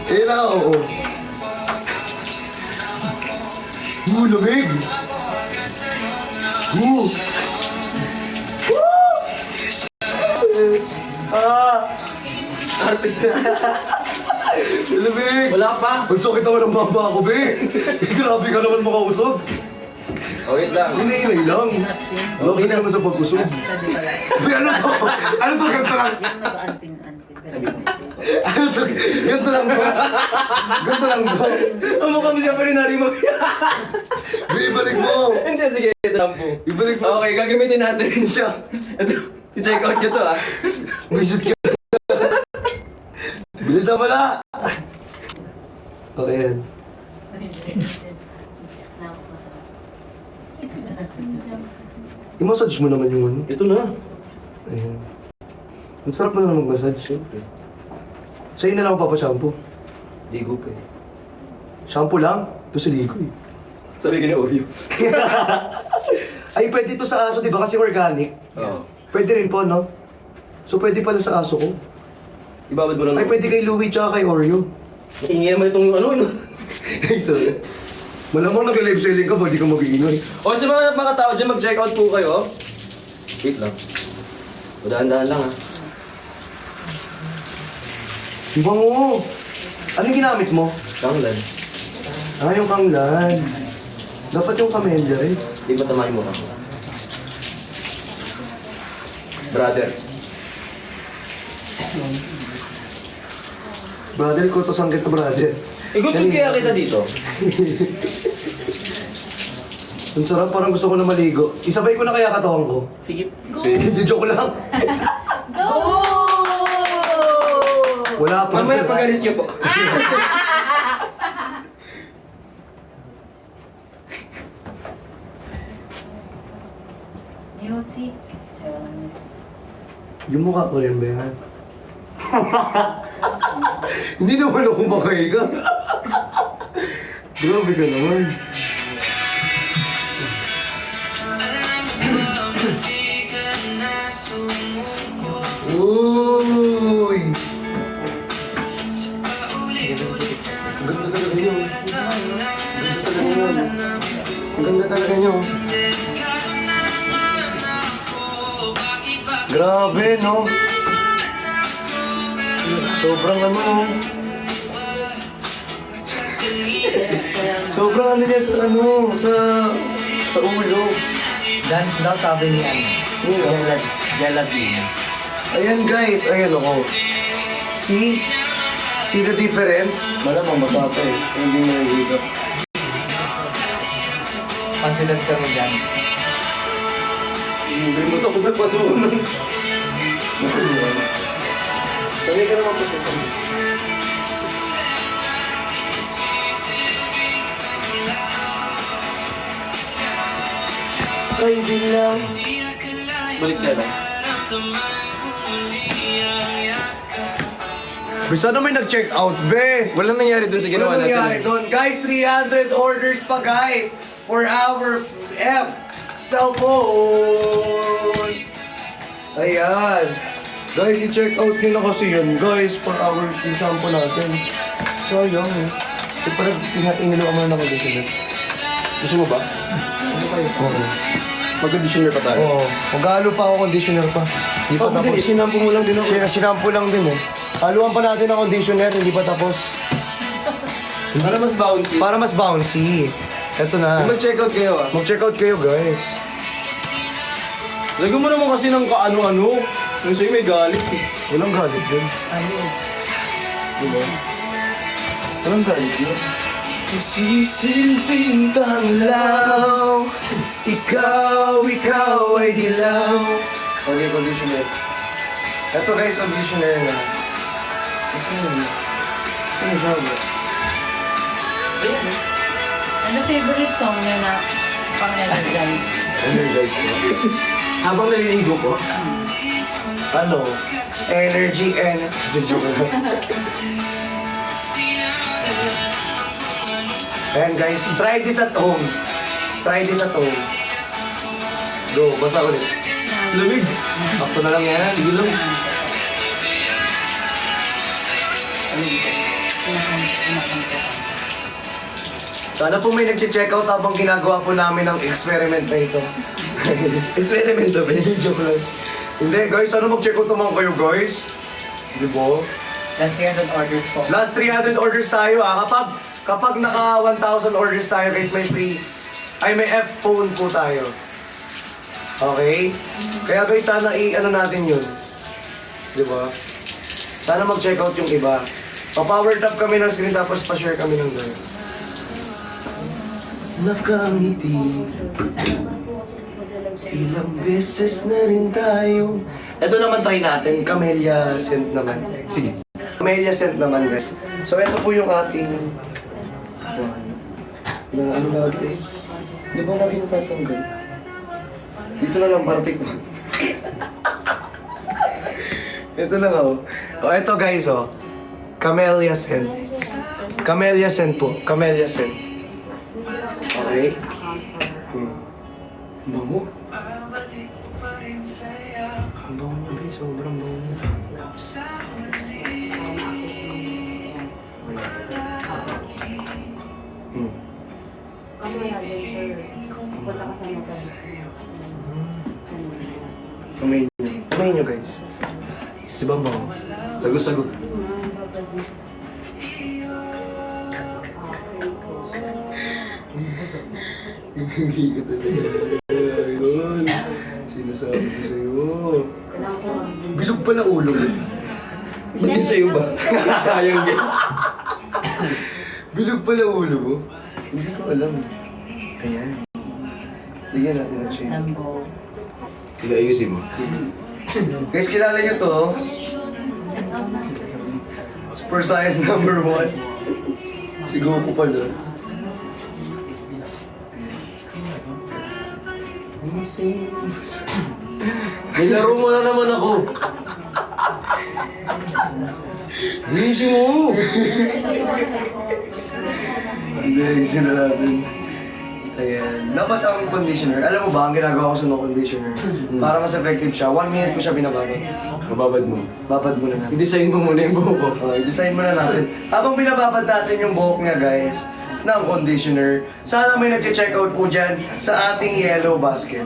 Eh na, oo. Lamig! Lamig! Wala pa. Ang sakit naman ang baba ko, be! Grabe ka naman makausog. Oh, wait lang. Hinahinay lang. Lagi ka naman sa pag-usog. Be, ano to? Ano to? Ganto lang. Ano to? Ganto lang to? Ganto lang to? Ang mukha mo siya pa rin mo. Be, ibalik mo. Hindi, sige. Ito lang po. Ibalik mo. Okay, gagamitin natin siya. Ito, i-check out nyo to ah. Gusit ka. Bilisan mo na! Okay yan. I-massage mo naman yung ano. Ito na. Ayan. Ang sarap mo na mag-massage. Siyempre. Sa'yo na lang ako papashampoo. Ligo pa eh. Shampoo lang? Ito sa ligo eh. Sabi ka ni Oreo. Ay, pwede ito sa aso, di ba? Kasi organic. Oo. Pwede rin po, no? So, pwede pala sa aso ko. Ibabad mo lang. Ay, pwede kay Louie tsaka kay Oreo. Ingay naman itong ano. Ay, sorry. Malamang nag-live selling ka ba? Di ka mag-iingay. O sa mga tao dyan, mag-check out po kayo. Wait lang. Dahan-dahan lang ah. Iba mo! Anong ginamit mo? Kanglan. Ah, yung kanglan. Dapat yung kamendya eh. Di ba tamahin mo ka? Brother. Brother ko, to saan kita, brother. Igutin kaya kita dito. Ang sarap, parang gusto ko na maligo. Isabay ko na kaya katawan ko. Sige. Hindi, joke lang. Go! Wala pa. Mamaya pag-alis nyo po. Music. Yung mukha ko rin, ba yan? Hindi naman ako makahiga. Grabe ka naman. Uy! Ganda talaga niyo. Ganda talaga niyo. Grabe, no? Sobrang ano, no? Sobrang ano niya sa ano, sa ulo. Dance daw sabi ni ano. Jelabine. Ayan guys, ayan ako. See? See the difference? Malamang masapa eh. Hindi mo nagiging. Pagsunod kami dyan. Hindi mo ito kung nagpasunan. Sabi ka naman po. Ay, di lang. Balik tayo lang. Sana may nag-check out, be. Walang nangyari dun sa ginawa Ano nangyari natin. doon? Guys, 300 orders pa, guys. For our F cellphone. Ayan. Guys, i-check out nyo na kasi yun, guys. For our sample natin. Sayang eh. Eh, parang iniluwa mo na ako dito. Gusto mo ba? Ano kayo? Oo. Mag-conditioner pa tayo. Oo. Mag-halo pa ako, conditioner pa. Hindi pa tapos. Sinampo mo lang din ako. Sinampo lang din eh. Haluan pa natin ang conditioner, hindi pa tapos. Para mas bouncy. Para mas bouncy. Eto na. Mag-check out kayo ah. Mag-check out kayo, guys. Lagyan mo naman kasi ng kaano-ano. Yung sa'yo may galit eh. Walang galit yun. Diba? Walang galit yun. Sisilping tanglaw. Ikaw ay dilaw. Okay, conditioner. Eto guys, conditioner na. Sino siya ba? Ano favorite song niya na pang-energize? Energize ko. Habang naliligo ko. Ano? Energy and... Joke lang. Ayan guys, try this at home. Try this at home. Go, basa ulit. Lamig. Ako na lang yan. Sige lang. Ano dito? Sana po may nag-check out habang ginagawa po namin ang experiment na ito. Experiment ba? Joke lang. Hindi guys, sana mag-check out naman kayo guys. Di ba? Last 300 orders po. Last 300 orders tayo Kapag naka 1,000 orders tayo guys, may free, may F-phone po tayo. Okay? Kaya guys, sana i-ano natin yun. Di ba? Sana mag-check out yung iba. Pa-power tap kami ng screen tapos pa-share kami ng gano'n. Nakangiti. Ilang beses na rin tayo. Ito naman try natin. Camellia scent naman. Sige. Camellia scent naman guys. So ito po yung ating na ano lagi. Di ba lagi natatanggal? Dito na lang para tikman. Ito na nga oh. Oh, ito guys oh. Camellia scent. Camellia scent po. Camellia scent. Okay? Bango. Ang bango mo, babe. Sobrang bango mo. Kasi wala din, sir. Wala ka sa motor. Kumain nyo. Kumain nyo, guys. Di ba ang bango? Sagot-sagot. Hindi ka talaga. Ayun. Sinasabi ko sa'yo. Bilog pala ulo mo. Ba't yun sa'yo ba? Ayaw din. Bilog pala ulo mo. Hindi ko alam. Ayan. Bigyan natin ng shade. Lambo. Sige, ayusin mo. Guys, kilala nyo to? Super Science number 1. Si Goku pala. Nilaro mo na naman ako. Bilisin mo! Hindi, isin na natin. Ayan. Dapat ang conditioner. Alam mo ba, ang ginagawa ko sa no conditioner, para mas effective siya, 1 minute ko siya binababad. Mababad mo. Babad muna natin. I-design mo muna yung buho ko. Okay, design muna natin. Habang binababad natin yung buhok niya, guys, ng conditioner, sana may nag-check out po dyan sa ating yellow basket.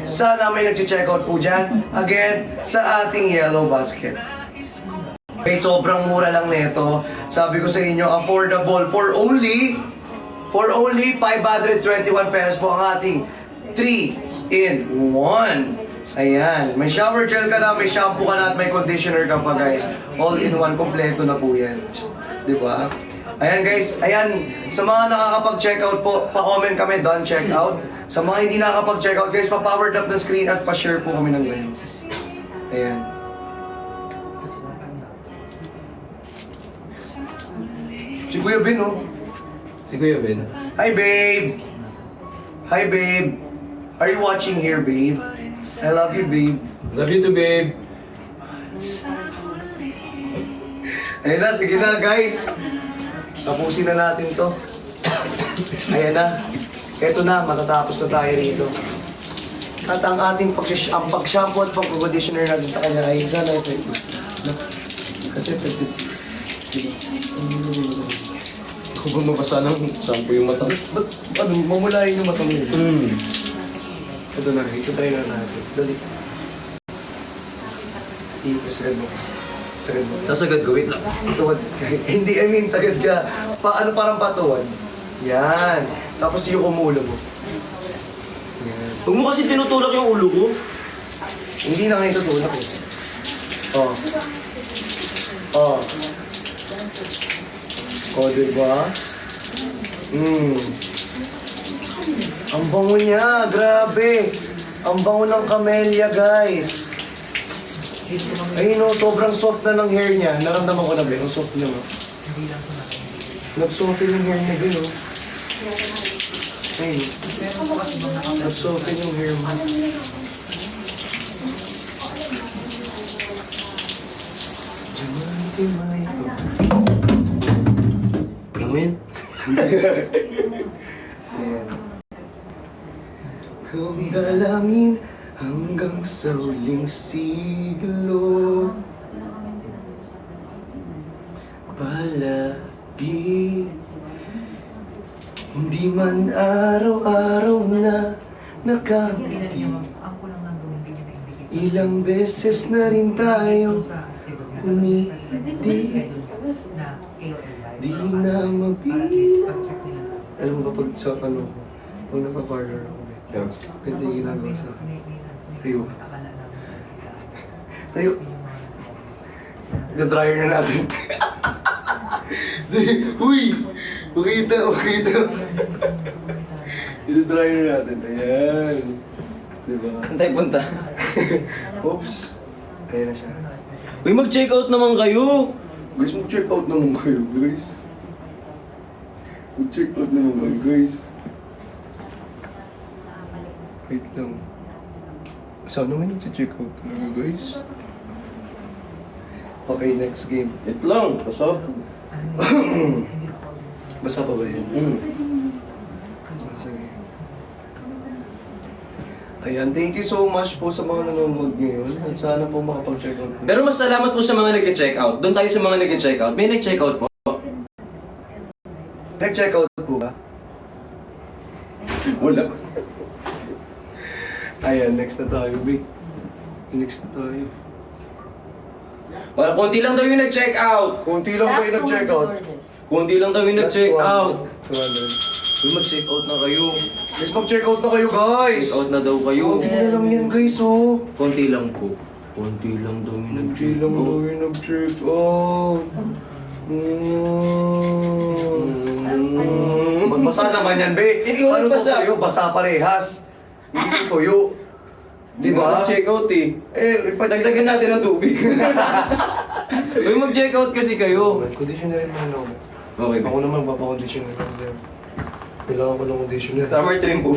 Sana may nag-check out po dyan, again, sa ating yellow basket. Okay, sobrang mura lang nito. Sabi ko sa inyo, affordable for only 521 pesos po ang ating 3-in-1. Ayan, may shower gel ka na, may shampoo ka na, at may conditioner ka pa guys. All in one, kompleto na po yan. Diba? Ayan guys, ayan, sa mga nakakapag-check out po, pa-comment kami, done check out. Sa mga hindi nakakapag-check out guys, pa-power tap ng screen at pa-share po kami ng ganyan. Ayan. Si Kuya Ben, oh. Si Kuya Ben. Hi, babe! Hi, babe! Are you watching here, babe? I love you, babe. Love you too, babe. Ayun na, sige na, guys. Tapusin na natin to. Ayan na. Eto na, matatapos na tayo rito. At ang ating pag-shampoo at pag-conditioner natin sa kanya ay sana effective. Kasi effective. Kung mabasa ng shampoo yung mata. Ba't, mamulayin yung mata mo yun? Ito na, ito tayo na natin. Dali. Sagad mo. Sagad mo. Tapos agad gawit lang. Tuwad. Hindi, I mean, sagad ka. Paano parang patuwad? Yan. Tapos yung umulo mo. Yan. Huwag mo kasi tinutulak yung ulo ko. Hindi na ngayon tutulak eh. Oh. Oh. Oh, diba? Ang bango niya, grabe. Ang bango ng camellia, guys. Ayun o, sobrang soft na ng hair niya. Naramdaman ko na ba? Ang soft niya, no? Nag-soften yung hair niya, gano'n. Ayun. Nag-soften yung hair mo. Alam mo yun? Ayan. Kung dalangin hanggang sa huling siglo, palagi Di man araw-araw na nakangiti. Ilang beses na rin tayo umiti. Di na mabilang. Alam mo ba pag sa ano, pag nagpa-parlor ako, Yeah. ganito yung ginagawa sa akin. Tayo. Tayo. Nag-dryer na natin. Uy! Makita. Ito-dryer na natin. Ayan. Diba? Antay punta. Oops. Ayan na siya. Uy, mag-check out naman kayo. Guys, mag-check out naman kayo, guys. Mag-check out naman kayo, guys. Wait lang. Sana may nag-check out talaga, guys. Okay, next game. Wait lang, pasok. Basa pa ba yun? Sige. Ayan, thank you so much po sa mga nanonood ngayon. At sana po makapag-check out. Pero mas salamat po sa mga nag-check out. Doon tayo sa mga nag-check out. May nag-check out po. Nag-check out po ba? Wala. Ayan, next na tayo, Vic. Next na tayo. Wala, konti lang daw yung nag-check out. Kunti lang kayo nag-check out. Konti lang daw yung nag-check out. 200. Uy, mag-check out na kayo. Let's mag-check out na kayo, guys! Check out na daw kayo. Kunti na lang yan, guys, oh. Konti lang po. Konti lang daw yung Kunti nag-check lang daw out. yung nag-check out. Basa naman yan, be. Ikaw Ano nagbasa. to kayo? Basa parehas. Hindi ko tuyo. Di ba? Mag-check out eh. Eh, Dagdagan natin ng tubig. Uy, mag-check out kasi kayo. Conditioner naman ako. Okay, Ako naman, papakonditioner lang din. Kailangan ko ng conditioner. Summer trim po.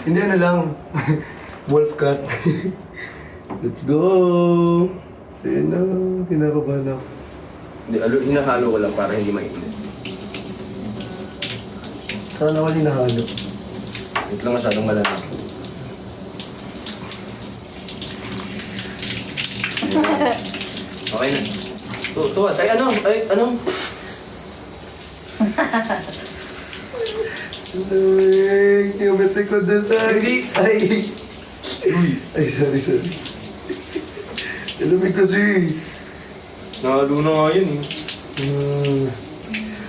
Hindi, ano lang. Wolf cut. Let's go! Ayun na, kinakabahan ako. Hindi, hinahalo ko lang para hindi mainit. Sana wala nahalo. Ito lang masyadong malamig. Okay na. Tuwa. Ay, ano? Ay, tiyumete ko dyan tayo. Hindi. Ay. Ay, sorry. Alamig kasi. Nahalo na nga yun eh.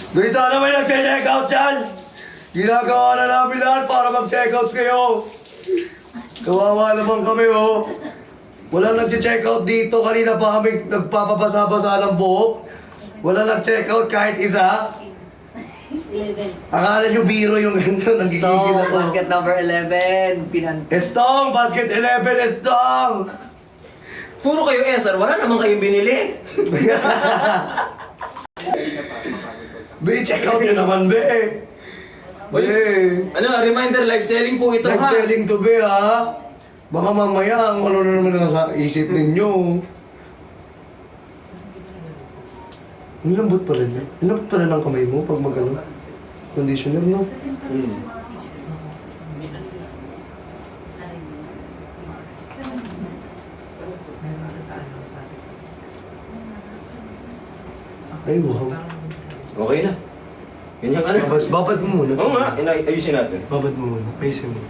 Guys, sana may nag-check out dyan! Ginagawa na namin lahat para mag-check out kayo. Kawawa naman kami, oh. Walang nag-check out dito. Kanina pa kami nagpapabasa-basa ng buhok. Walang nag-check out kahit isa. 11. Akala nyo biro yung ganito. Nagigigil Stone, ako. basket number 11. Estong! Basket 11, Estong! Puro kayo SR, wala naman kayong binili. Be, check out nyo naman, be. Uy, Be. ano, reminder, live selling po ito ha. Nag-selling to, be, ha? Baka mamaya, ang ano na naman nasa isip ninyo. Ang lambot pala niya. Ang lambot pala ng kamay mo pag mag-ano. Conditioner, no? Ay, wow. Okay na. Ganyan ka na. Babad mo muna. Oo nga, ayusin natin. Babad mo muna. Ayusin mo.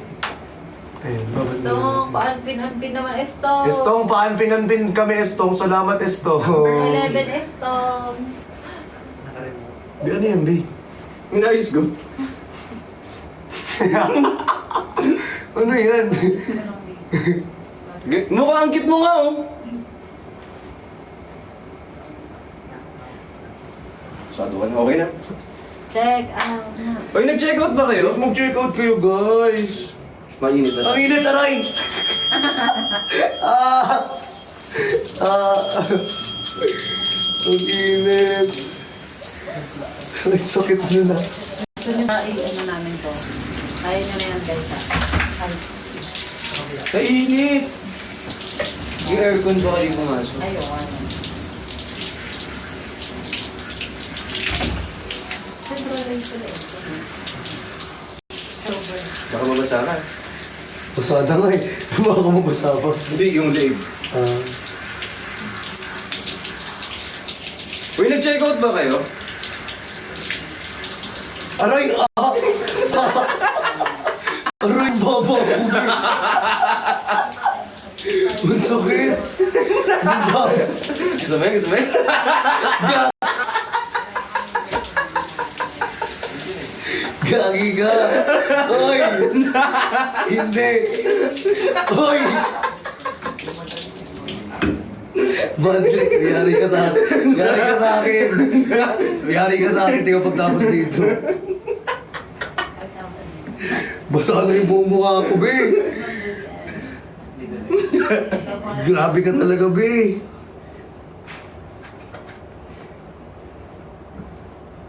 Ayun, babad mo Estong, muna. paanpin-anpin naman Estong. Estong, paanpin-anpin kami, Estong. Salamat, Estong. Number 11 Estong. Be, ano yan, Be? Inayos ko. Ano yan? Mukha ang cute mo nga oh. Masyado ka na, okay na. Check out na. Uy, nag-check out ba kayo? Guys, mag-check out kayo, guys. Mainit na. Ang init, aray! Ah! Ang init. Ay, sakit nyo na. Gusto nyo na ano namin to. Kaya nyo na yan guys ha. Ay, Kainit! Yung aircon ba kayo pumasok? ayun. Centralize ko na ito. Sober. Baka mabasa ka. Pasada nga eh. Baka mabasa pa. Hindi, yung leeg. Uy, nag-check out ba kayo? Aray! Aray, baba! Ang sakit! Ang sakit! Gusto mo? Gagi ka! Oy! Hindi! Oy! Bad trip, yari ka sa akin. Yari ka sa akin. Yari ka sa akin, tingnan pagtapos dito. Basa na yung buong mukha ko, be. Grabe ka talaga, be.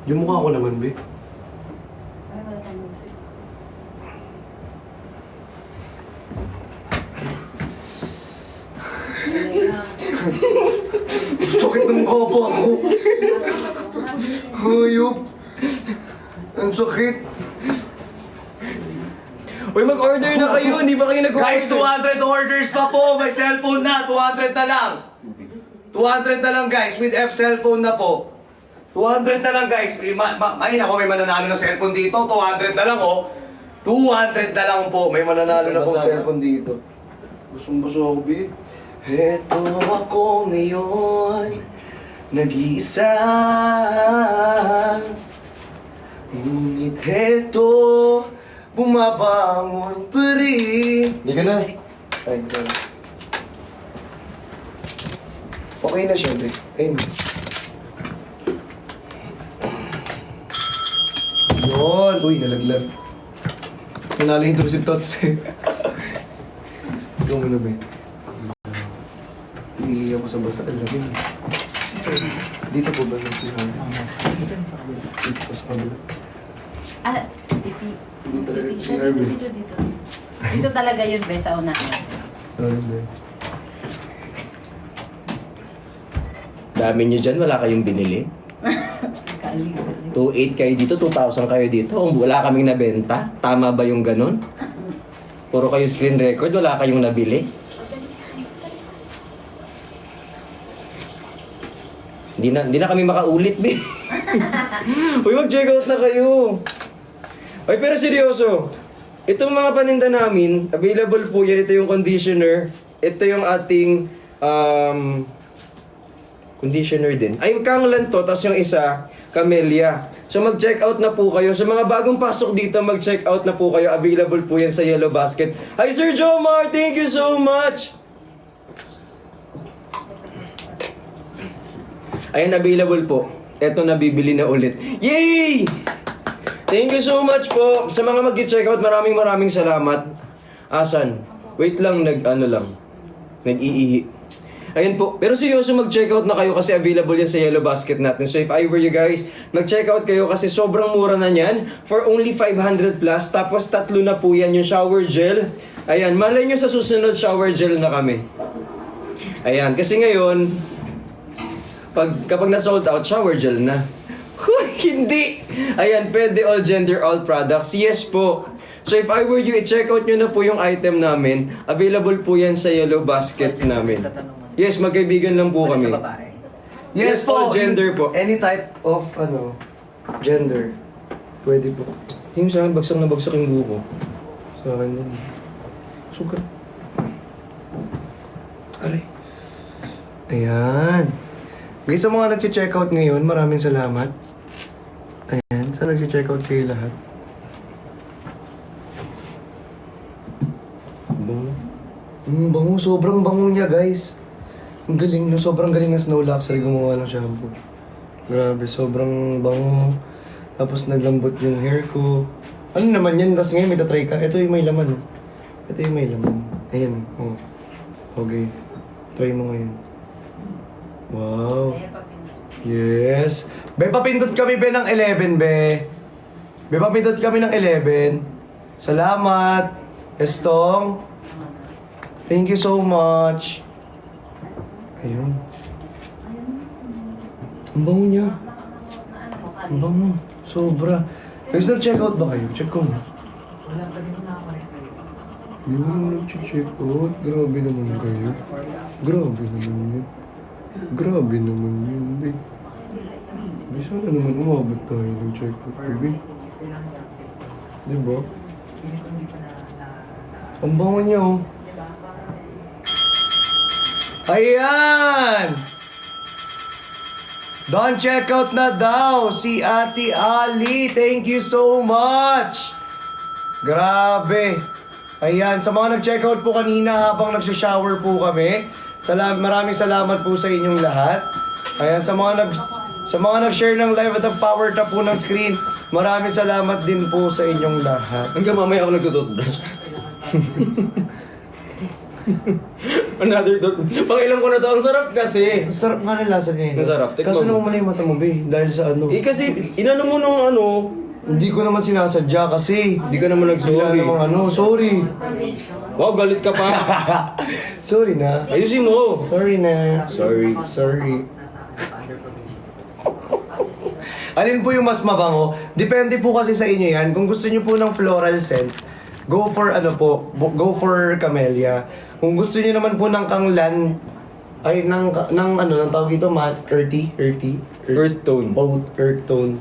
Yung mukha ko naman, be. Ay, wala kang music. Sakit ng mukha pa ako. Hayop. Ang sakit. Uy, mag-order na kayo. Hindi ba kayo nag-order? Guys, 200 orders pa po. May cellphone na. 200 na lang. 200 na lang, guys. With F cellphone na po. 200 na lang, guys. Ayun ako, may mananalo na cellphone dito. 200 na lang, oh. 200 na lang po. May mananalo na po cellphone dito. Busong-buso ako, B. Heto ako ngayon. Nag-iisa. Ngunit heto, bumabangon pa rin. Hindi ka na. Ay, ito. Okay na siya, Be. Ayun. Yun! Uy, nalaglag. Nanalo yung si Tots. Ikaw muna, Be. Iiyak ko sa basa. Alam dito po ba nasihan? Dito po sa kabila. Ah, dito. Hindi talaga Dito, si Arvin. dito. Dito talaga yun, be, sa unahan. Sorry, Be. Dami nyo dyan, wala kayong binili. Galing. 2,800 kayo dito, 2,000 kayo dito. Wala kaming nabenta. Tama ba yung ganun? Puro kayo screen record, wala kayong nabili. Hindi na kami makaulit, be. Uy, mag-check out na kayo. Ay, pero seryoso. Itong mga paninda namin, available po yan. Ito yung conditioner. Ito yung ating conditioner din. Ay, Kanglan to, tapos yung isa, Camellia. So mag-check out na po kayo. Sa mga bagong pasok dito, mag-check out na po kayo. Available po yan sa Yellow Basket. Hi, Sir Jomar! Thank you so much! Ayan, available po. Eto, nabibili na ulit. Yay! Thank you so much po. Sa mga mag-check out, maraming salamat. Asan? Wait lang, nag-iihi. Ayun po. Pero seryoso, mag-check out na kayo kasi available yan sa Yellow Basket natin. So if I were you guys, mag-check out kayo kasi sobrang mura na yan. For only 500 plus. Tapos 3 na po yan yung shower gel. Ayan, malay nyo sa susunod shower gel na kami. Ayan, kasi ngayon, kapag na-sold out, shower gel na. Hindi! Ayan, pwede all gender, all products. Yes po. So if I were you, i-check out nyo na po yung item namin. Available po yan sa Yellow Basket namin. Yes, magkaibigan lang po kami. Sa babae. Yes po. all gender po. Any type of, gender. Pwede po. Tingin sa akin, bagsak na bagsak yung buko. Sa akin din. Sugat. Aray. Ayan. Guys, sa mga nag-check out ngayon, maraming salamat. Ayan, sa nag-check out kayo lahat. Bango. Bango, sobrang bango niya, guys. Ang galing, no? Sobrang galing ng Snow Luxury gumawa ng shampoo. Grabe, sobrang bango. Tapos naglambot yung hair ko. Ano naman yan? Tapos ngayon may tatry ka. Ito yung may laman. Oh. Ito yung may laman. Ayan, oh. Okay. Try mo ngayon. Wow. Yes. Be, papindot kami, Be, ng 11, Be. Be, papindot kami ng 11. Salamat. Estong. Thank you so much. Ayun. Ang bango niya. Ang bango. Sobra. Guys, nag-check out ba kayo? Check ko mo. Hindi mo naman nag-check out. Grabe naman kayo. Grabe naman yun. Grabe naman yun, babe. Babe, sana naman umabot tayo ng check out, babe. Diba? Ang bango niya, oh. Ayan! Don checkout na daw si Ate Ali. Thank you so much. Grabe. Ayan, sa mga nag-checkout po kanina habang nagsha-shower po kami, maraming salamat po sa inyong lahat. Ayan, sa mga nag-share ng live at nag-power tap po ng screen, maraming salamat din po sa inyong lahat. Hanggang mamaya ako nagtututbrush. Another thought. Pangilang ko na to. Ang sarap kasi. Ang sarap nga ng lasa niya. Ang sarap. Tikman Kaso mo. naman mali yung mata mo, be. Dahil sa ano. Eh kasi, inano mo nung ano, Hindi ko naman sinasadya kasi. hindi ka naman Wala nag-sorry. namang ano. Sorry. Wow, galit ka pa. Sorry na. Ayusin mo. Sorry na. Sorry. Sorry. Alin po yung mas mabango? Depende po kasi sa inyo yan. Kung gusto nyo po ng floral scent, go for ano po, go for camellia. Kung gusto nyo naman po ng kanglan, ay ng ano, ng tawag ito, matte, earthy. Earth tone. Earth tone.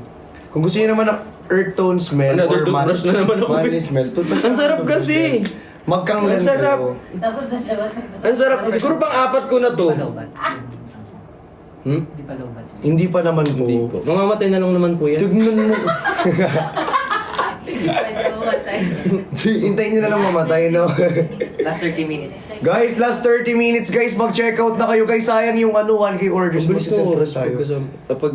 Kung gusto nyo naman ng earth tone smell Another or toothbrush na naman ako. manly smell, Ang sarap kasi. magkanglan Ang sarap. kayo. Tapos nalawag. Ang sarap. Siguro pang-apat ko na to. Paloban. Hmm? Di paloban. Hindi pa naman po. Hindi po. Mamamatay na lang naman po yan. Tignan mo. Pwede mamatay. Hintayin nyo na lang mamatay, no? Last 30 minutes. Guys, last 30 minutes, guys. Mag-checkout na kayo, guys. Sayang yung ano, 1K orders. Ang bilis ng Mag-cellphone oras tayo. Kapag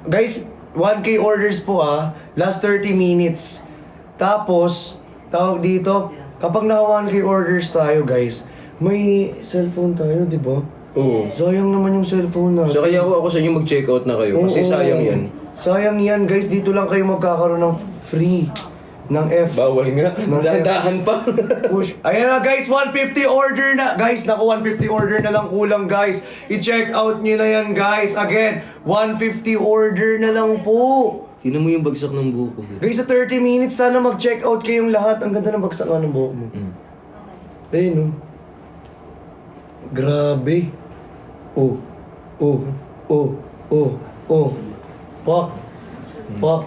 Guys, 1K orders po last 30 minutes. Tapos, tawag dito, kapag naka 1K orders tayo, guys, may cellphone tayo, di ba? Oo. Sayang naman yung cellphone natin. So kaya ako sa inyo mag-checkout na kayo kasi Oo. sayang yan. Sayang yan, guys. Dito lang kayo magkakaroon ng free ng F. Bawal nga. Dahan-dahan pa. Push. Ayan na guys, 150 order na. Guys, naku, 150 order na lang kulang guys. I-check out nyo na yan guys. Again, 150 order na lang po. Tingnan mo yung bagsak ng buko. Guys, sa 30 minutes, sana mag-check out kayong lahat. Ang ganda ng bagsak ng buhok mo. Ayun, oh. Grabe. Oh. Pak.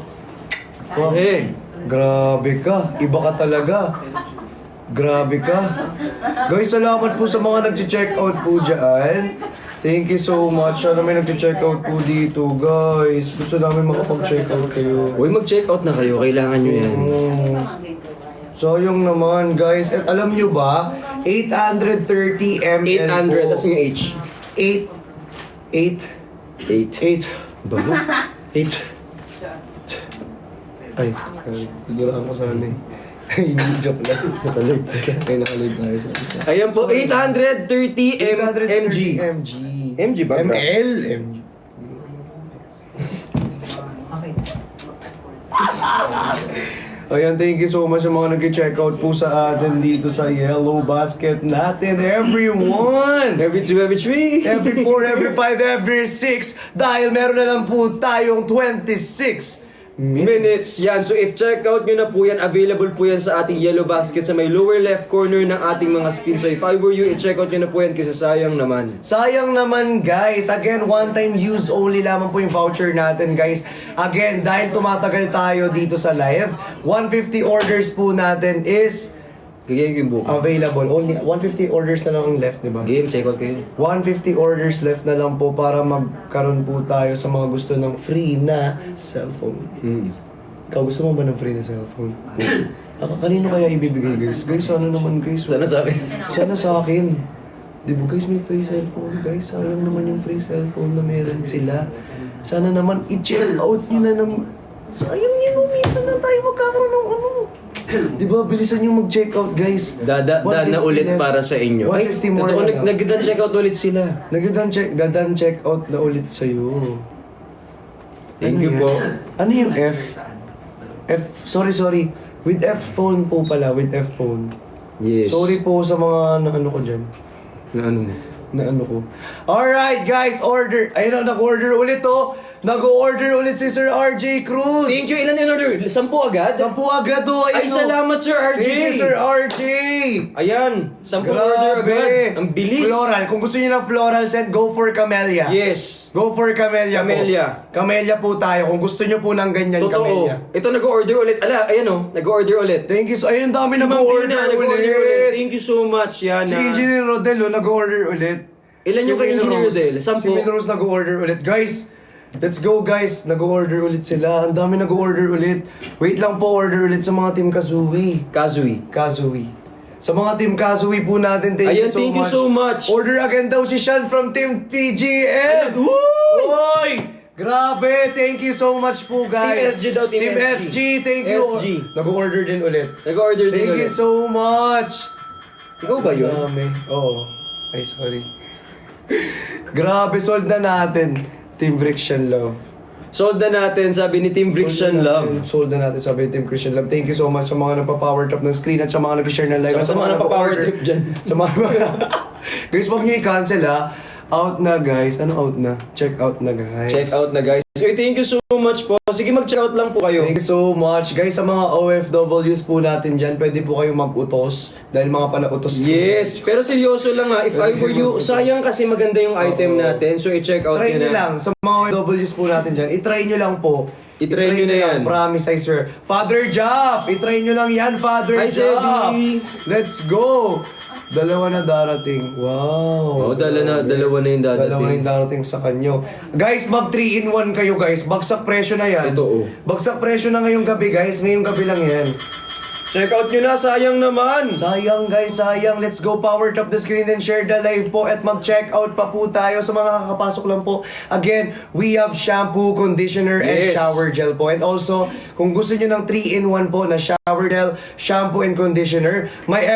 Eh, Grabe ka. Iba ka talaga. Grabe ka. Guys, salamat po sa mga nag-check out po dyan. Thank you so much. Sana may nag-check out po dito, guys. Gusto namin makapag-check out kayo. Uy, mag-checkout na kayo. Kailangan nyo yan. Sayang naman, guys. At alam nyo ba, 830 ml 800, tas yung H. 8. 8. Bago. 8. Ay, siguro ako sana eh. Hindi, joke lang. Nakalig. Ay, nakalig tayo sa isa. Ayan po, 830 mg. mg. MG ba? ML? MG. Ayan, thank you so much sa mga nag-check out po sa atin dito sa Yellow Basket natin, everyone! Every 2, every 3. Every 4, every 5, every 6, dahil meron na lang po tayong 26 minutes. Yan, so if checkout nyo na po yan, available po yan sa ating Yellow Basket sa may lower left corner ng ating mga screen. So if I were you, i-checkout nyo na po yan kasi sayang naman. Sayang naman guys. Again, one time use only lamang po yung voucher natin guys. Again, dahil tumatagal tayo dito sa live, 150 orders po natin is Gagawin ko yung buko. available. Only 150 orders na lang ang left, di ba? Game, checkout kayo. 150 orders left na lang po para magkaroon po tayo sa mga gusto ng free na cellphone. Ikaw gusto mo ba ng free na cellphone? Ako, kanino kaya ibibigay guys? Guys, sana naman guys. Sana sa akin. Sana sa akin. Di ba guys, may free cellphone guys? Sayang naman yung free cellphone na meron sila. Sana naman i-check out nyo na ng... Sayang yan, umita na tayo magkakaroon ng ano. Di ba, bilisan nyo mag-check out guys. Dada na 150 ulit left. para sa inyo. 150 more totoo, na lang. nag-checkout ulit sila. Nagdadan check out na ulit sa'yo. Thank you yan? po. Ano yung F? Sorry. With F phone po pala, with F phone. Yes. Sorry po sa mga ano ko dyan. Na ano mo? na ano ko. Alright guys, order. Ayun na, nag-order ulit to. Nag-order ulit si Sir RJ Cruz. Thank you. Ilan in order? 10 agad? 10 agad to. Ay, salamat Sir RJ. Thank you Sir RJ. Ayan, 10 order agad. Ang bilis. Floral. Kung gusto niyo ng floral set, go for Camellia. Yes. Go for Camellia Camellia. po. Camellia po tayo. Kung gusto niyo po ng ganyan, Totoo. Camellia. Ito nag-order ulit. Ala, ayan o. Nag-order ulit. Thank you so. Ayun, dami Si na Ma'am mag-order Tina, nag-order ulit. Thank you so much. Yan Si na. Engineer Rodel, nag-order ulit. Ilan yung kay Engineer Melrose. Rodel? 10? Si Melrose nag-order ulit. Guys, let's go guys. Nag-order ulit sila. Ang dami nag-order ulit. Wait lang po, order ulit sa mga Team Kazooie. Kazooie. Sa mga Team Kazooie po natin, thank Ayan, you so thank you much. so much. Order again daw si Sean from Team TGM. Ayan, woo! Oy! Grabe, thank you so much po guys. Team SG daw, Team SG, thank you. SG. Nag-order din ulit. Nag-order din Thank you ulit. so much. Ikaw ba yun? Dami. Oo. Ay, sorry. Grabe, sold na natin. Team Friction Love. Sold na natin, sabi ni Team Friction Love. Sold na natin, sabi ni Team Christian Love. Thank you so much sa mga nagpa-power tap ng screen at sa mga nag-share ng live. Tsaka at sa mga nagpa-power nag-order. trip dyan. Sa mga... Guys, wag niyo i-cancel ha. Out na guys. Ano out na? Check out na guys. Check out na guys. Okay, thank you so much po. Sige, mag-check out lang po kayo. Thank you so much. Guys, sa mga OFWs po natin dyan, pwede po kayong mag-utos. Dahil mga panautos. Yes, pero seryoso lang ha. If I were you, sayang kasi maganda yung item natin. So, i-check out Try nyo nyo na. lang. Sa mga OFWs po natin dyan, i-try nyo lang po. I-try nyo na yan. Promise, I swear. Father Job! I-try nyo lang yan, Father Hi, Job! Sebi! Let's go! Dalawa na darating. Wow! Oh, dalawa na yung dadating. Dalawa na yung darating sa kanyo. Guys, mag 3-in-1 kayo guys. Bagsak presyo na yan. Totoo. Bagsak presyo na ngayong gabi guys. Ngayong gabi lang yan. Check out nyo na, sayang naman. Sayang guys, sayang. Let's go power tap the screen and share the live po. At mag-check out pa po tayo sa mga kakapasok lang po. Again, we have shampoo, conditioner, and Yes. shower gel po. And also, kung gusto nyo ng 3-in-1 po na shower gel, shampoo, and conditioner, may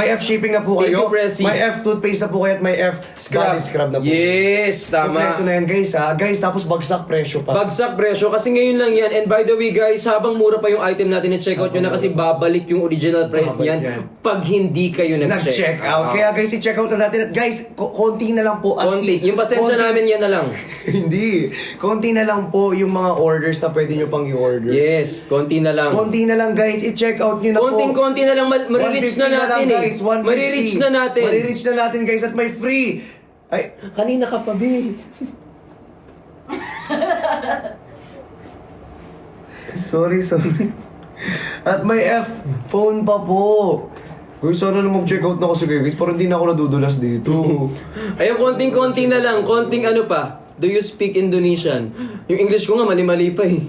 F shipping na po Thank kayo. you, Prezi. May F toothpaste na po kayo at may F body scrub na po. Yes, Kompleto tama. na yan guys ha. Guys, tapos bagsak presyo pa. Bagsak presyo kasi ngayon lang yan. And by the way guys, habang mura pa yung item natin, i-check out nyo na kasi babalik yung original price Babalik niyan yan. pag hindi kayo Nag-check out. Kaya guys, i-check out na natin. At guys, konti na lang po. Konti. Yung pasensya konti- namin yan na lang. Hindi. Konti na lang po yung mga orders na pwede nyo pang i-order. Yes, konti na lang. Konti na lang guys, i-check out nyo na po. Konting-konti na lang, marireach 150 na natin lang, eh. guys, 150. Marireach na natin. Marireach na natin guys at may free. Ay, Kanina ka pa, Bill. sorry. At may F phone pa po. Guys, sana na mag-check out na kasi guys. Parang hindi na ako nadudulas dito. Ayun, konting-konti na lang. Konting ano pa. Do you speak Indonesian? Yung English ko nga, mali-mali pa eh.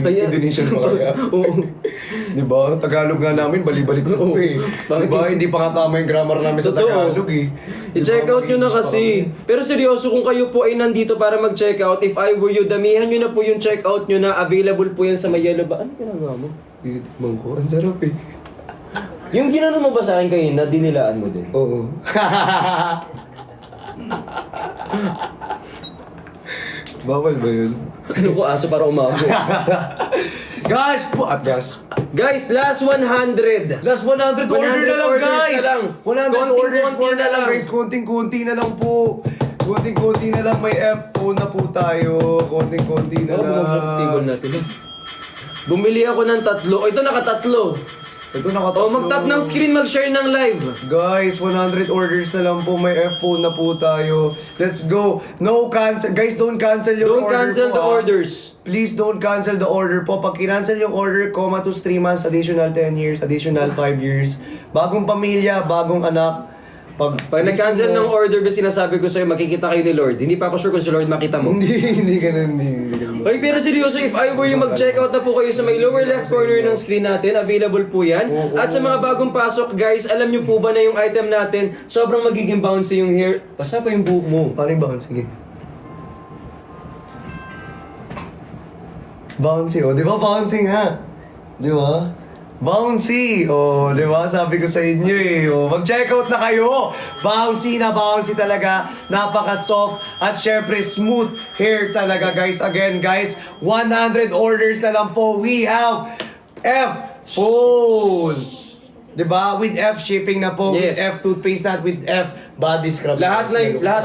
Ayan. Indonesian pa kaya? Oo. Diba? Tagalog nga namin, bali-balik na po eh. Diba? Hindi pa nga tama yung grammar namin sa Totoo. Tagalog eh. I-check Diba? out nyo na Mag-English pa kasi. kami. Pero seryoso, kung kayo po ay nandito para mag-check out, if I were you, damihan nyo na po yung check out nyo na. Available po yan sa may yellow ba? Ano ginagawa mo? Itikman ko. Ang sarap eh. Yung ginano mo ba sa akin kayo, na dinilaan mo din? Oo. Bawal ba yun? Ano ko, aso para umago? Guys! Po, at guys. Guys, last 100. Last 100 order na lang orders guys! na lang. 100 Konting-konti orders more na na lang lang. guys. Konting-konti na lang po. Konting-konti na lang. May F-phone na po tayo. Konting-konti na Ako, lang. bumagsak yung table natin. Bumili ako ng 3. O, ito naka-3. Ito nakatatlo. O, mag-tap ng screen, mag-share ng live. Guys, 100 orders na lang po. May F-phone na po tayo. Let's go. No cancel. Guys, don't cancel your Don't order cancel po, the ah. orders. Please don't cancel the order po. Pag kinancel yung order, comatose 3 months, additional 10 years, additional 5 years. Bagong pamilya, bagong anak. Pag nag-cancel ng order ba sinasabi ko sa'yo, makikita kayo ni Lord. Hindi pa ako sure kung si Lord makita mo. Hindi ganun, hindi ganun. Okay, pero seryoso, if I were you, mag-check out na po kayo sa may lower left corner ng screen natin. Available po yan. Oo. At sa mga bagong pasok, guys, alam nyo po ba na yung item natin, sobrang magiging bouncy yung hair. Basta pa yung buhok mo. Paano yung bounce? Sige. Bouncy, oh. Di ba bouncy nga? Di ba? Bouncy! Oh, di ba? Sabi ko sa inyo eh. Oh, mag-check out na kayo! Bouncy na bouncy talaga. Napaka-soft at syempre smooth hair talaga guys. Again guys, 100 orders na lang po. We have F-phone! Diba? With F shipping na po, Yes. with F toothpaste na, with F body scrub. Lahat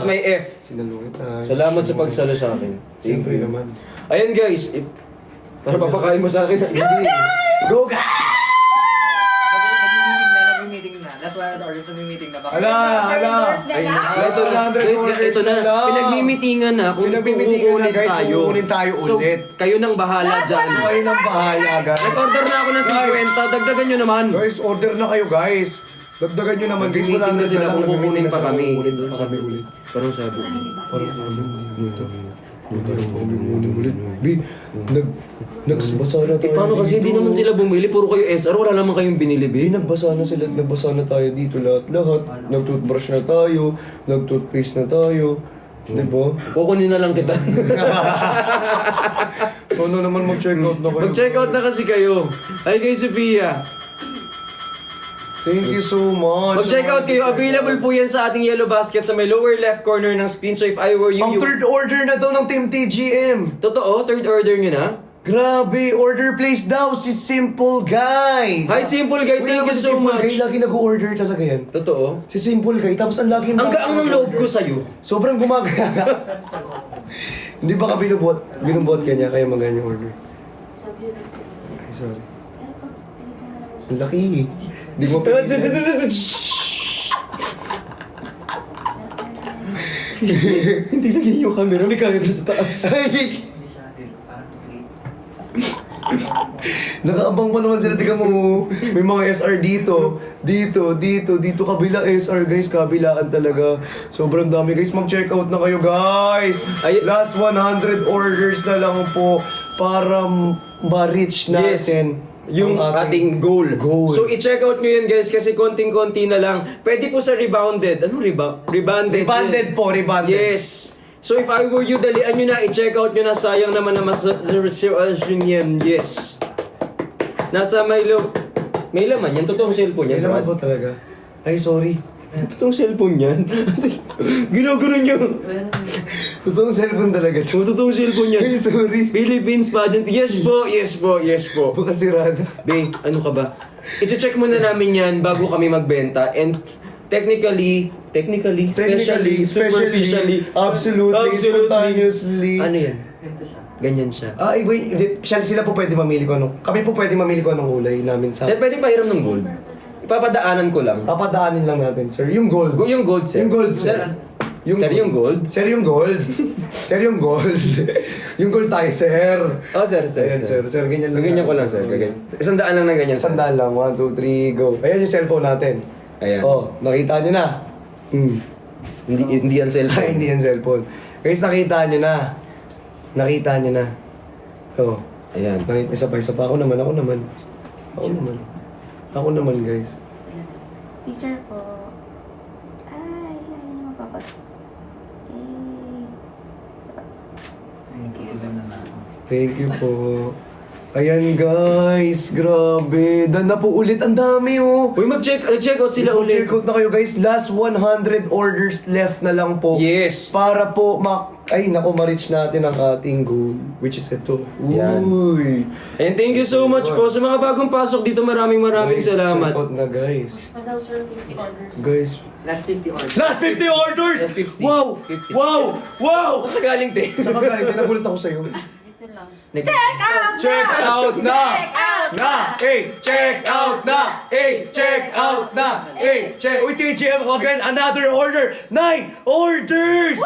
may F. Sinalungit na. Salamat sa pagsalo sa akin. Thank Siyempre you. naman. Ayan guys, para papakain mo sa akin. Go guys! Nag-meeting na. Last one orders na meeting na. Baka Hala! Ito na, guys, ito na. Pinagmimitingan na kung Pinagmimitingan na, kukunin guys, tayo. kukunin tayo So, ulit. kayo nang bahala dyan. Kayo nang bahala, guys. Nag-order na ako ng 50, dagdagan nyo naman. Guys, order na kayo, guys. Dagdagan nyo naman, guys. Nag-meeting na sila kung kukunin pa kami. Kukunin pa kami ulit. Parang sabi. Parang kami dito. Parang kami kukunin ulit. Nagbasa na tayo. Paano kasi hindi dito. naman sila bumili? Puro kayo SR, wala naman kayong binili, Nagbasa na sila. Nagbasa na tayo dito lahat. Nag-toothbrush na tayo. Nag-toothpaste na tayo. Diba? Kukunin na lang kita. Ano naman mag-check out na kayo? Mag-check out na kasi kayo. Ay kay Sophia. Thank you so much. Mag-check out kayo. Available po yan sa ating yellow basket sa may lower left corner ng screen. So if I were you, Ang third order na daw ng Team TGM. Totoo? Third order nyo na? Grabe, order place daw si Simple Guy. Hi, Simple Guy. Thank you so Simple Guy, much. lagi nag-order talaga yan. Totoo? Si Simple Guy, tapos ang lagi Ang gaang ng loob ko sa'yo. Sobrang gumagana. Hindi ba ka binubuhat? Binubuhat ka niya, kaya maganda yung order. Ay, sorry. Ang laki eh. Hindi mo pa... Hindi lagi yung camera. May camera sa taas. Ay! Nakaabang pa naman sila, tingnan mo. May mga SR dito, dito, kabila SR guys, kabilaan talaga. Sobrang dami guys, mag-check out na kayo guys. Ay- Last 100 orders na lang po para ma-reach natin Yung ang ating goal. So i-check out nyo yan guys kasi konting-konti na lang. Pwede po sa rebounded. Anong rebanded? Rebanded po, rebanded. Yes. So if I were you, dalian nyo na, i-check out nyo na. Sayang naman na reservation yan. Yes. Nasa may laman yan. Totoong cellphone May yan. laman Brad. po talaga. Ay, sorry. Totoong cellphone yan. Ginagano nyo. Totoong cellphone talaga. Totoong cellphone yan. Ay, sorry. Philippines pageant. Yes po, yes po, yes po. Baka sirada. Bing, ano ka ba? I-check muna namin yan bago kami magbenta. And technically, superficially, absolutely, spontaneously. Ano yan? Ganyan siya. Ay, wait, sila po pwede mamili ko anong, kami po pwede mamili ko anong kulay namin sa... Sir, pwedeng pahiram ng gold? Ipapadaanan ko lang. Papadaanin lang natin, sir. Yung gold. Yung gold, sir. Yung gold, Sir, sir. sir, yung gold? Sir, yung gold. Sir, yung gold. Yung gold tayo, sir. Oh, sir. Ayan, sir. Sir, ganyan lang. Ganyan ko lang, sir. Ganyan. 100 lang na ganyan, sir. Sandaan lang. 1, 2, 3, go. Ayan yung cellphone natin. Ayan. Oh, nakita nyo na. Hindi yan Ay, cellphone. hindi yan cellphone. Guys, nakita nyo na. Nakita nyo na. Oh. Ayan. Nakita, isa pa. Ako naman. Ako naman, guys. Picture po. Ay, ayaw niya mapapag... Thank you po. Ayan guys, grabe. Dan na po ulit. Ang dami oh. Uy, mag-check out sila ulit. Check out na kayo guys. Last 100 orders left na lang po. Yes. Para po ma-reach natin ang ating goal. Which is ito. Yan. Uy. And thank you so much po sa mga bagong pasok dito. Maraming Guys, salamat. check out na guys. Without sir, 50 orders. Guys. Last 50 orders. Last 50 orders! Last 50. Wow! 50. Wow! Wow! Nakagaling din. Saka galing, nagulat ako sa'yo. Dito lang. Check out! Check out na! Check out na! Check out na! Check! Uy, TGM again, another order! 9 orders!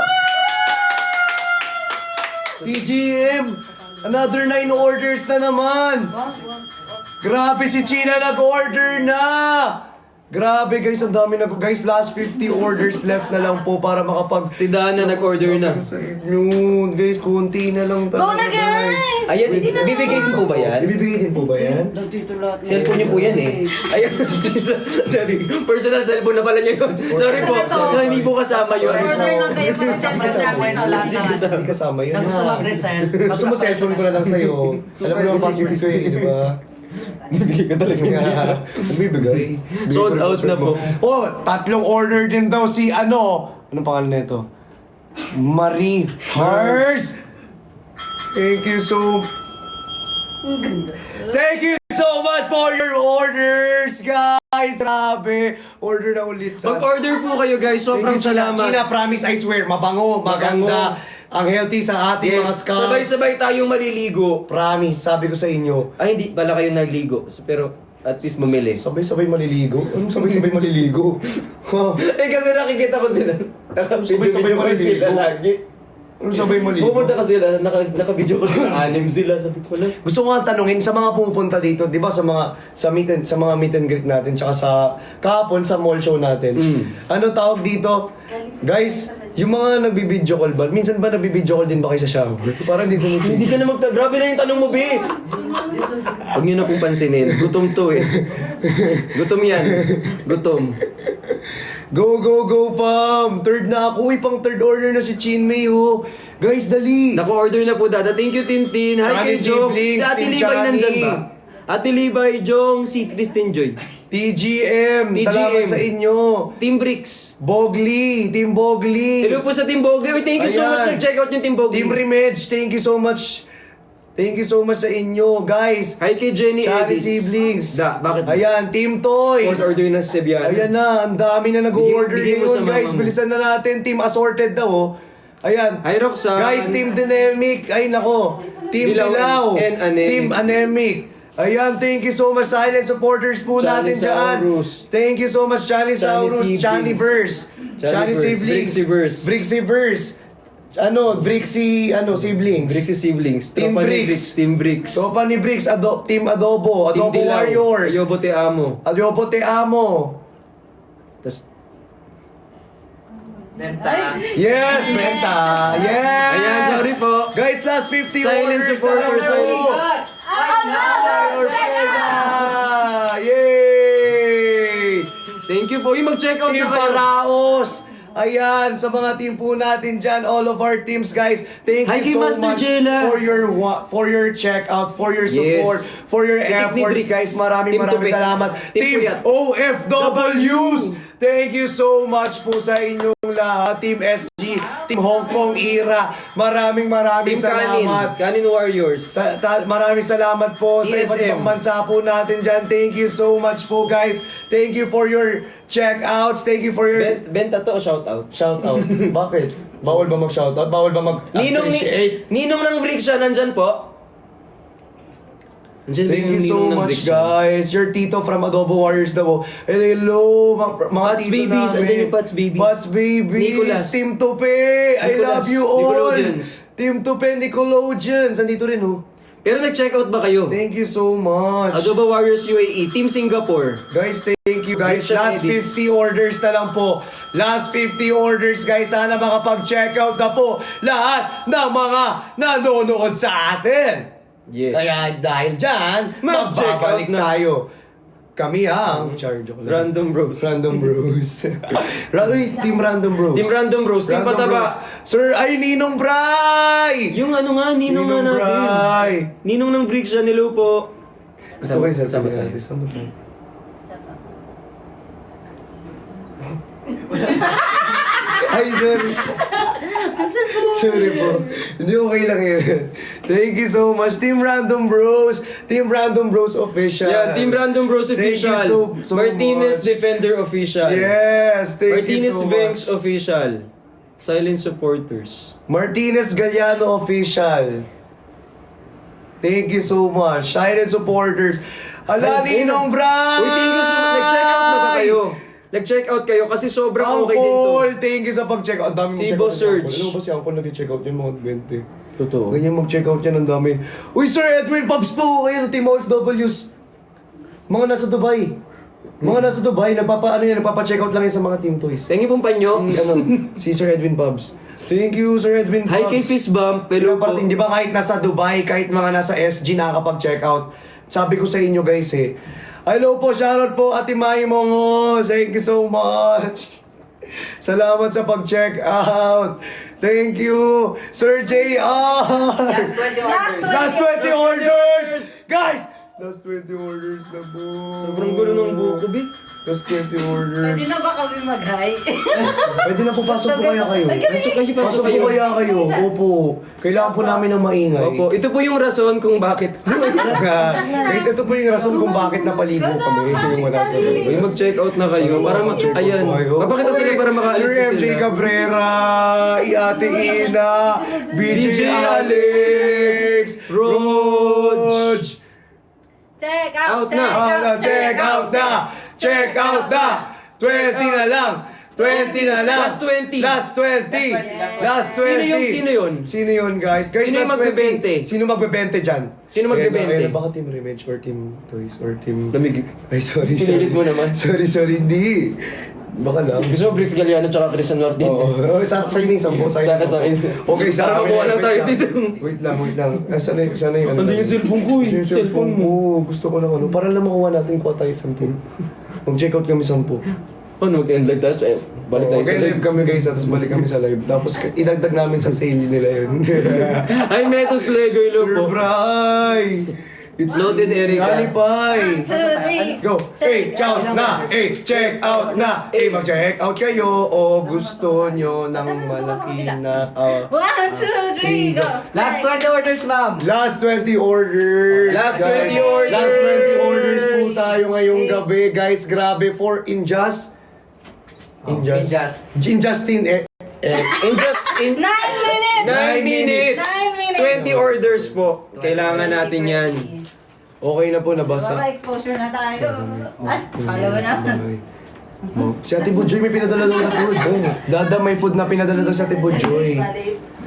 TGM! Another 9 orders na naman! Grabe si China nag-order na! Grabe guys, ang dami na guys, last 50 orders left na lang po para makapag... Si Dana nag-order na. Yun, guys, kunti na lang talaga. Go na guys! Ayan, bibigay din po ba yan? Ibibigay din po ba yan? Dito lahat. Cellphone niyo po yan eh. Ayan. Sorry. Personal cellphone na pala niyo yun. Sorry po. Hindi po kasama yun. Order lang kayo para sa Kasama sa lahat naman. Hindi kasama yun. Nang gusto mag-resell. Gusto mo cellphone ko na lang sa'yo. Alam mo naman password ko eh, di ba? Bibigay ka talaga dito. Bibigay. Sold out na po. Oh, 3 order din daw si ano. Anong pangalan nito? Marie Hers. Thank you so much for your orders, guys. guys, grabe. Order na ulit sa... Mag-order po kayo guys. Sobrang salamat. China, promise, I swear, mabango, maganda, ang healthy sa ating mga Yes, scalps. sabay-sabay tayong maliligo. Promise, sabi ko sa inyo. Ay, hindi pala kayo nagligo. Pero at least bumili. Sabay-sabay maliligo? Anong sabay-sabay maliligo? Eh kasi nakikita ko sila. Naka-video Sabay-sabay ko rin sila maliligo. lagi. Anong sabay maligo? Pupunta ka sila, naka-video ko sila. Anim sila. Sabi ko lang. Gusto ko nga tanungin sa mga pumupunta dito, 'di ba, sa mga meet and greet natin tsaka sa kahapon sa mall show natin. Ano tawag dito? Guys, yung mga nagbibideo call ba? Minsan ba nagbibideo call din ba kayo sa shower? Parang dito Hindi ka na grabe na yung tanong mo, be. Huwag niyo na pong pansinin. Gutom to eh. Gutom yan. Gutom. Go, go, go, fam! Third na ako. Uy, pang third order na si Chinmay, oh. Guys, dali! Nako-order na po dada. Thank you, Tintin. Hi Chani kay Jong. siblings, Si Ate Team Libay Chani. nandyan ba? Ate Libay, Jong, si Christine Joy. TGM! TGM. Salamat sa inyo! Team Bricks. Bogli! Team Bogli! Hello po sa Team Bogli. Uy, thank you so Ayan. much. Nag-check out yung Team Bogli. Team Remedge, thank you so much. Thank you so much sa inyo, guys. Hi kay Jenny Chani Edits. siblings. Bakit? Ayan, Team Toys. Fourth order na si Sebiano. Ayan na, ang dami na nag-order Bigay mo sa ngayon, guys. mama mo. Bilisan na natin. Team Assorted daw, oh. Ayan. Hi, Roxanne. Guys, Team Dynamic. Ay, nako. Team Dilaw Dilaw. and Anemic. Team Anemic. Ayan, thank you so much. Silent supporters po natin dyan. Chanisaurus. Thank you so much, Chanisaurus. Chani Chaniverse. Chani siblings. Brixiverse. Brixiverse. Siblings. Bricks siblings. Team Tropa ni Bricks. Bricks. Team Bricks. Sopa ni Bricks, Team Adobo, Team Adobo Dilaw. Warriors, Ayobo te amo. Adobo Te Amo. Tas, Benta. Yes, Benta. Yes. Ayan, sorry po. Guys, last 50 Silent orders supporter, na lang silent. po. Ortega! Yay! Thank you po. Uy, mag-check out Team na kayo. Paraos! Ayan, sa mga team po natin dyan, all of our teams, guys, thank Hi, you kay so Master much Jella. for your checkout, for your support, Yes. for your Titik ni efforts, Bricks. guys. Maraming Team Tupik. salamat. Team Team Puyat. OFWs! Thank you so much po sa inyong lahat. Team SG, Team Hong Kong Era. Maraming Team Kanin. salamat. Kanin Warriors. Maraming salamat po sa iba't ESM. ibang bansa po natin dyan. Thank you so much po, guys. Thank you for your checkouts. Thank you for your... Benta to o shout out? Shout out. Bakit? Bawal ba mag-shoutout? Bawal ba mag-appreciate? Ninong ng Bricks siya, nandyan po. Nandyan ba Thank yung you so Ninong ng much, Bricks? guys. Your tito from Adobo Warriors daw. Hello, mga Pats tito Babies. namin. Andyan yung Pats Babies. Pats Babies. Nicolas. Team Tupe. I Nicolas. love you all. Nickelodeons. Team Tupe, Nickelodeons. Andito rin, oh. Pero nag-check out ba kayo? Thank you so much. Adobo Warriors UAE. Team Singapore. Guys, thank you guys. Richard Last Edits. 50 orders na lang po. Last 50 orders guys. Sana makapag-checkout na po lahat ng mga nanonood sa atin. Yes. Kaya dahil dyan, Mag-check magbabalik out na. tayo. Kami ang joke lang. Random Bros. Random Bros. Uy, Team Random Bros. Team Random Bros. Team Random Pataba. Bros. Sir, ay Ninong Bray! Yung ano nga, Ninong nga natin. Bray! Ninong ng Bricks siya, hello po. Gusto ko yung Sama sabi tayo. natin. Sama tayo. Ay, sorry. Sorry po. Hindi okay lang yun. Thank you so much. Team Random Bros. Team Random Bros Official. Yeah, Team Random Bros Thank you Official. so Martinez much. Defender Official. Yes, thank Martinez you so Venks much. Official. Silent Supporters. Martinez Galliano Official. Thank you so much. Silent supporters. Ala, Ay, Ninong Bray! Uy, thank you so much. Nag-check out na ba kayo? Nag-check out kayo kasi sobrang okay din to. Uncle, thank you sa pag-check out. Ang dami Si mag-check Boss out. Serge. Ano ba si Uncle nag-check out yung mga 20? Totoo. Ganyan mag-check out yan, ang dami. Uy, Sir Edwin Pops po! Ayun, Team OFWs. Mga nasa Dubai. Mga nasa Dubai, nagpapa-check out lang yan sa mga Team Toys. Pengi pong panyo. Si Sir Edwin Pops. Thank you, Sir Edwin Pops. Hi kay Fist Bump. Hello po. Di ba kahit nasa Dubai, kahit mga nasa SG nakakapag-check out. Sabi ko sa inyo guys eh. Hello po, shoutout po Ate Mai Mongo. Thank you so much. Salamat sa pag-check out. Thank you, Sir JR. Last 20 orders. Last 20 orders! Guys! Last 20 orders na po. Sobrang gulo ng buko, Bi. Plus 20 orders. Pwede na ba kami mag-hi? Pwede na po, pasok po kaya kayo. Pasok po kaya kayo. Opo. Kailangan po namin ng maingay. Opo, ito po yung rason kung bakit. Guys, ito po yung rason kung bakit napaligo kami. Yung wala sa Yung mag-check out na kayo para ayan. Papakita sila para makaalis Sir na MJ sila. Cabrera, Ate Ina, BJ Alex, Rog. Check out! Out na. Check out na! Check out na! 20 na lang! 20 na lang! Last 20. Last 20! Last 20! Sino yun? Sino yun, guys? Guys, Sino yung last 20. magbebente? Sino magbebente dyan? Sino magbebente? Ayun, baka Team Revenge or Team Toys or Team... Lamig. Ay, sorry. Pinilit mo naman. Sorry, hindi. Baka lang. Gusto mo Briggs Galiano tsaka Cristian Oo, Martinez? sa akin yung 10, sa akin Sa akin. Okay, sa Para akin. makuha lang Wait tayo lang. dito. Wait lang. Sana yung ano. Andun yung cellphone ko eh. Yung cellphone mo. Gusto ko lang ano. Para lang makuha natin kuha tayo 10. Mag-check out kami 10. Ano, mag-end live tayo? Balik tayo sa Okay, live live. kami guys, tapos balik kami sa live. Tapos idagdag namin sa sale nila yun. Ay, Metos Lego ilo po. Surprise! It's Loaded Erica. Kalipay! 2, 3. Go! Check out na! Check out na! Mag-check out kayo o gusto nyo ng malaki na... 1, 2, 3, go! Last 20 orders, ma'am. Last 20 orders! Last guys. 20 orders! Last 20 orders po tayo ngayong gabi. Guys, grabe for Injustin In just 9 minutes! 9 minutes! 9 minutes! 20 orders po. Kailangan natin yan. Okay na po, nabasa. Baka exposure na tayo. Ay, palawa na. Oh, si Ate Bujoy may pinadala daw na food. Dada, may food na pinadala daw si Ate Bujoy.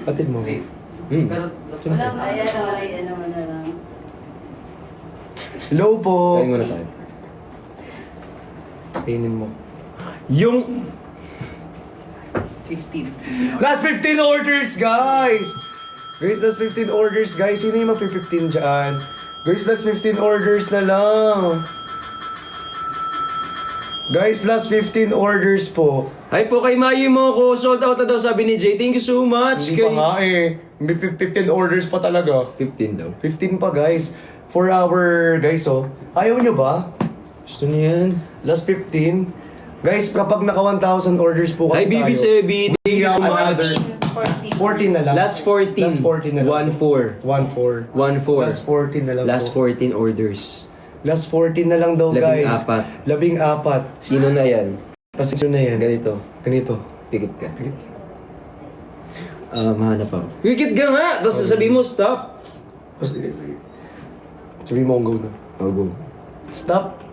Atid mo. Pero, Ayan, ano mo na lang. Hello po. Kain muna tayo. Kainin mo. Yung 15. Last 15 orders, guys! Guys, last 15 orders, guys. Sino yung mag-15 dyan? Guys, last 15 orders na lang. Guys, last 15 orders po. Ay po kay Mayi mo ko, sold out na daw sabi ni Jay. Thank you so much. Hindi pa nga eh. May 15 orders pa talaga. 15 daw. 15 pa, guys. For our, guys, oh. Ayaw nyo ba? Gusto niya yan. Last 15. Guys, kapag naka 1,000 orders po Ay, kasi BB tayo. Sebi, thank you so Another much. 14 na lang. Last 14. Last 14 na lang. 1-4. 1-4. 1-4. Last 14 na lang Last po. 14 orders. Last 14 na lang daw, guys. 14. Sino na yan? Tapos yun na yan. Ganito. Ganito. Pikit ka. Mahanap ako. Pikit ka nga! Tapos sabihin mo, stop. Sabi mo, go na. Oh, go. Stop.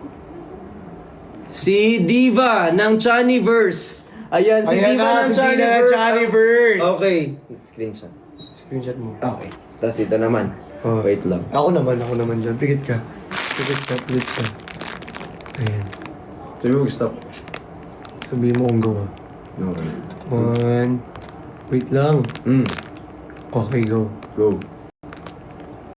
Si Diva ng Chaniverse. Ayan, si Ayan Diva na, ng si Diva ng Chaniverse. Chaniverse. Okay. Screenshot. Screenshot mo. Okay. Tapos dito naman. Oh. Wait lang. Ako naman dyan. Pikit ka. Pikit ka. Ayan. Sabi mo, stop. Sabi mo kung go ah. Okay. 1. Wait lang. Mm. Okay, go. Go.